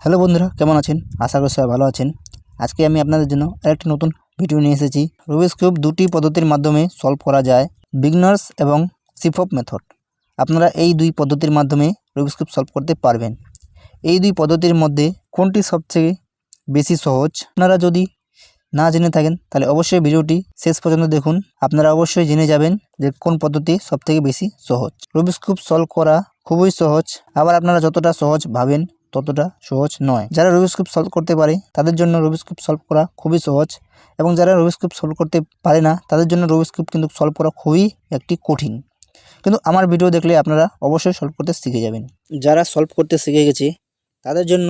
Hello বন্ধুরা, কেমন আছেন? আশা করি সবাই ভালো আছেন। আজকে আমি আপনাদের জন্য আরেকটি নতুন ভিডিও নিয়ে এসেছি। রুবিক্স কিউব দুটি পদ্ধতির মাধ্যমে সলভ করা যায়, বিগনার্স এবং সিফপ মেথড। আপনারা এই দুই পদ্ধতির মাধ্যমে রুবিক্স কিউব সলভ করতে পারবেন। এই দুই পদ্ধতির মধ্যে কোনটি সবচেয়ে বেশি সহজ? আপনারা যদি না জেনে থাকেন তাহলে অবশ্যই ভিডিওটি শেষ পর্যন্ত দেখুন। আপনারা অবশ্যই জেনে যাবেন যে কোন পদ্ধতি সবথেকে বেশি সহজ। রুবিক্স কিউব সলভ করা খুবই সহজ, আবার আপনারা যতটা সহজ ভাবেন ততটা সহজ নয়। যারা রুবিক্স কিউব সলভ করতে পারে তাদের জন্য রুবিক্স কিউব সলভ করা খুবই সহজ, এবং যারা রুবিক্স কিউব সলভ করতে পারে না তাদের জন্য রুবিক্স কিউব কিন্তু সলভ করা খুবই একটি কঠিন। কিন্তু আমার ভিডিও দেখলে আপনারা অবশ্যই সলভ করতে শিখে যাবেন। যারা সলভ করতে শিখে গেছে তাদের জন্য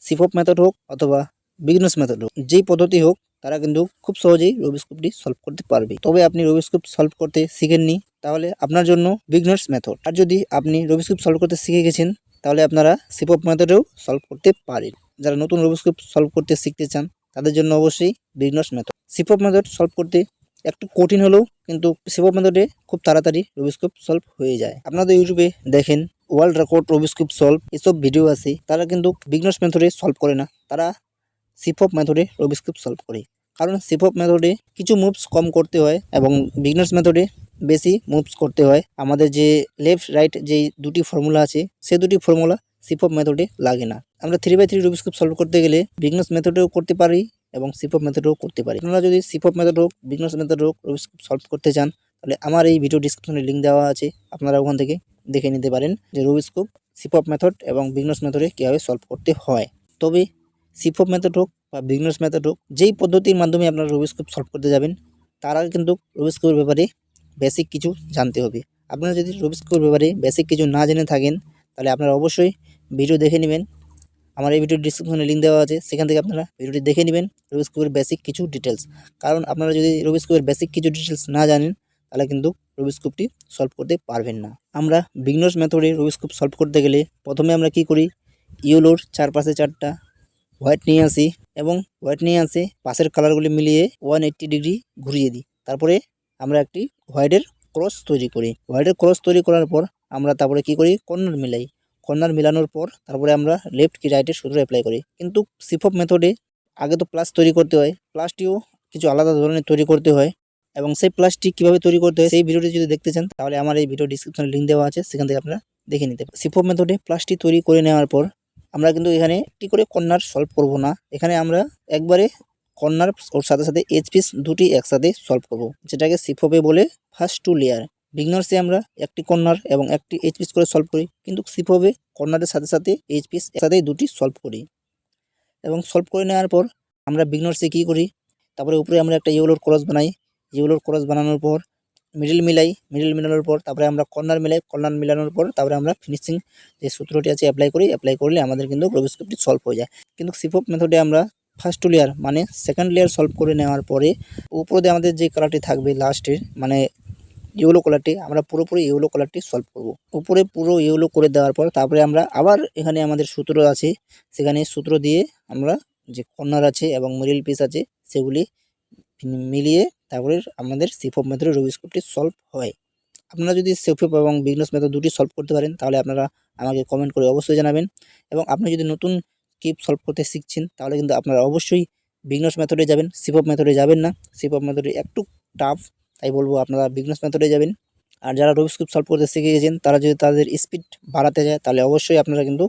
সিফপ মেথড হোক অথবা বিগনার্স মেথড হোক, যেই পদ্ধতি হোক, তারা কিন্তু খুব সহজেই রুবিক্স কিউবটি সলভ করতে পারবে। তবে আপনি রুবিক্স কিউব সলভ করতে শিখেননি, তাহলে আপনার জন্য বিগনার্স মেথড। আর যদি আপনি রুবিক্স কিউব সলভ করতে শিখে গেছেন তাহলে আপনারা সিফপ মেথডেও সলভ করতে পারেন। যারা নতুন রুবিক্স কিউব সলভ করতে শিখতে চান তাদের জন্য অবশ্যই বিগনার্স মেথড। সিফপ মেথড সলভ করতে একটু কঠিন হলেও কিন্তু সিফপ মেথডে খুব তাড়াতাড়ি রুবিক্স কিউব সলভ হয়ে যায়। আপনাদের ইউটিউবে দেখেন world record Rubik's cube solve এসব ভিডিও আছে, তারা কিন্তু বিগনার্স মেথডে সলভ করে না, তারা সিফপ মেথডে রুবিক্স কিউব সলভ করে। কারণ সিফপ মেথডে কিছু মুভস কম করতে হয় এবং বিগনার্স মেথডে বেশি মুভস করতে হয়। আমাদের যে লেফট রাইট যেই দুটি ফর্মুলা আছে সেই দুটি ফর্মুলা সিফপ মেথডে লাগে না। আমরা 3x3 রুবিক্স কিউব সলভ করতে গেলে বিগনার্স মেথডেও করতে পারি এবং সিফপ মেথডেও করতে পারি। আপনারা যদি সিফপ মেথড হোক, বিগনার্স মেথড হোক, রুবিক্স কিউব সলভ করতে চান তাহলে আমার এই ভিডিও ডিসক্রিপশনে লিঙ্ক দেওয়া আছে, আপনারা ওখান থেকে দেখে নিতে পারেন যে রুবিক্স কিউব সিফপ মেথড এবং বিগনার্স মেথডে কীভাবে সলভ করতে হয়। তবে সিফপ মেথড হোক বা বিগনার্স মেথড হোক, যেই পদ্ধতির মাধ্যমে আপনারা রুবিক্স কিউব সলভ করতে যাবেন তার আগে কিন্তু রুবিক্স কিউবের ব্যাপারে বেসিক কিছু জানতে হবে। আপনারা যদি রুবিক্স কিউবের ব্যাপারে বেসিক কিছু না জেনে থাকেন তাহলে আপনারা অবশ্যই ভিডিও দেখে নেবেন। আমার এই ভিডিওর ডিসক্রিপশনে লিঙ্ক দেওয়া আছে, সেখান থেকে আপনারা ভিডিওটি দেখে নেবেন রুবিক্স কিউবের বেসিক কিছু ডিটেলস। কারণ আপনারা যদি রুবিক্স কিউবের বেসিক কিছু ডিটেলস না জানেন তাহলে কিন্তু রুবিক্স কিউবটি সলভ করতে পারবেন না। আমরা বিগনার্স মেথডে রুবিক্স কিউব সলভ করতে গেলে প্রথমে আমরা কি করি, ইয়েলোর চারপাশে 4টা হোয়াইট নিয়ে আসি এবং হোয়াইট নিয়ে আসে পাশের কালারগুলি মিলিয়ে 180 ডিগ্রি ঘুরিয়ে দিই। তারপরে আমরা একটি হোয়াইটের ক্রস তৈরি করি। হোয়াইটের ক্রস তৈরি করার পর আমরা তারপরে কি করি, কর্নার মিলাই। কর্নার মিলানোর পর তারপরে আমরা লেফট কি রাইটের সূত্র অ্যাপ্লাই করি। কিন্তু সিফপ মেথডে আগে তো প্লাস তৈরি করতে হয়, প্লাসটিও কিছু আলাদা ধরনের তৈরি করতে হয়, এবং সেই প্লাসটি কীভাবে তৈরি করতে হয় সেই ভিডিওটি যদি দেখতে চান তাহলে আমার এই ভিডিও ডিসক্রিপশনে লিঙ্ক দেওয়া আছে, সেখান থেকে আপনারা দেখে নিতে পারেন। সিফপ মেথডে প্লাসটি তৈরি করে নেওয়ার পর আমরা কিন্তু এখানে একটি করে কর্নার সলভ করব না, এখানে আমরা একবারে কর্নার ওর সাথে সাথে এজ পিস দুটি একসাথে সলভ করব, যেটাকে সিফপে বলে ফার্স্ট টু লেয়ার। বিগনার্সে আমরা একটি কর্নার এবং একটি এজ পিস করে সলভ করি, কিন্তু সিফপে কর্নারের সাথে সাথে এজ পিস একসাথে দুটি সলভ করি। এবং সলভ করে নেওয়ার পর আমরা বিগনার্সে কী করি, তারপরে উপরে আমরা একটা ইয়েলোর ক্রস বানাই। ইয়েলোর ক্রস বানানোর পর মিডল মিলাই, মিডল মিলানোর পর তারপরে আমরা কর্নার মিলাই, কর্নার মিলানোর পর তারপরে আমরা ফিনিশিং যে সূত্রটি আছে অ্যাপ্লাই করি। অ্যাপ্লাই করলে আমাদের কিন্তু রুবিক্স কিউবটি সলভ হয়ে যায়। কিন্তু সিফপ মেথডে আমরা ফার্স্ট টু লেয়ার মানে সেকেন্ড লেয়ার সলভ করে নেওয়ার পরে উপরে আমাদের যে কালারটি থাকবে লাস্টের মানে ইয়েলো কালারটি, আমরা পুরোপুরি ইয়েলো কালারটি সলভ করব। উপরে পুরো ইয়েলো করে দেওয়ার পর তারপরে আমরা আবার এখানে আমাদের সূত্র আছে, সেখানে সূত্র দিয়ে আমরা যে কর্নার আছে এবং মিডল পিস আছে সেগুলি মিলিয়ে তারপরে আমাদের সিফপ মেথডে রুবিক্স কিউবটি সলভ হয়। আপনারা যদি সিফপ এবং বিগনার্স মেথড দুটি সলভ করতে পারেন তাহলে আপনারা আমাকে কমেন্ট করে অবশ্যই জানাবেন। এবং আপনি যদি নতুন কিউব সলভ করতে শিখছেন তাহলে কিন্তু আপনারা অবশ্যই বিগনার্স মেথডে যাবেন, সিফপ মেথডে যাবেন না। সিফপ মেথডে একটু টাফ, তাই বলবো আপনারা বিগনার্স মেথডে যাবেন। আর যারা রুবিক্স কিউব সলভ করতে শিখে গেছেন তারা যদি তাদের স্পিড বাড়াতে যায় তাহলে অবশ্যই আপনারা কিন্তু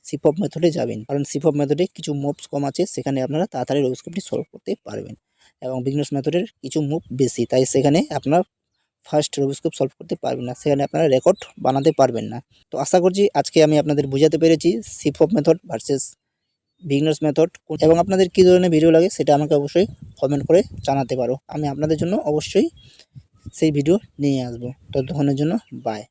সিফপ মেথডে যাবেন, কারণ সিফপ মেথডে কিছু মুভস কম আছে, সেখানে আপনারা তাড়াতাড়ি রুবিক্স কিউবটি সলভ করতে পারবেন। এবং বিগনার্স মেথডের কিছু মুভ বেশি, তাই সেখানে আপনার ফার্স্ট রুবিক্স কিউব সলভ করতে পারবেন না, সেখানে আপনারা রেকর্ড বানাতে পারবেন না। তো আশা করছি আজকে আমি আপনাদের বোঝাতে পেরেছি সিফপ মেথড ভার্সেস বিগনার্স মেথড, এবং আপনাদের কী ধরনের ভিডিও লাগে সেটা আমাকে অবশ্যই কমেন্ট করে জানাতে পারো। আমি আপনাদের জন্য অবশ্যই সেই ভিডিও নিয়ে আসবো। ততক্ষণের জন্য বাই।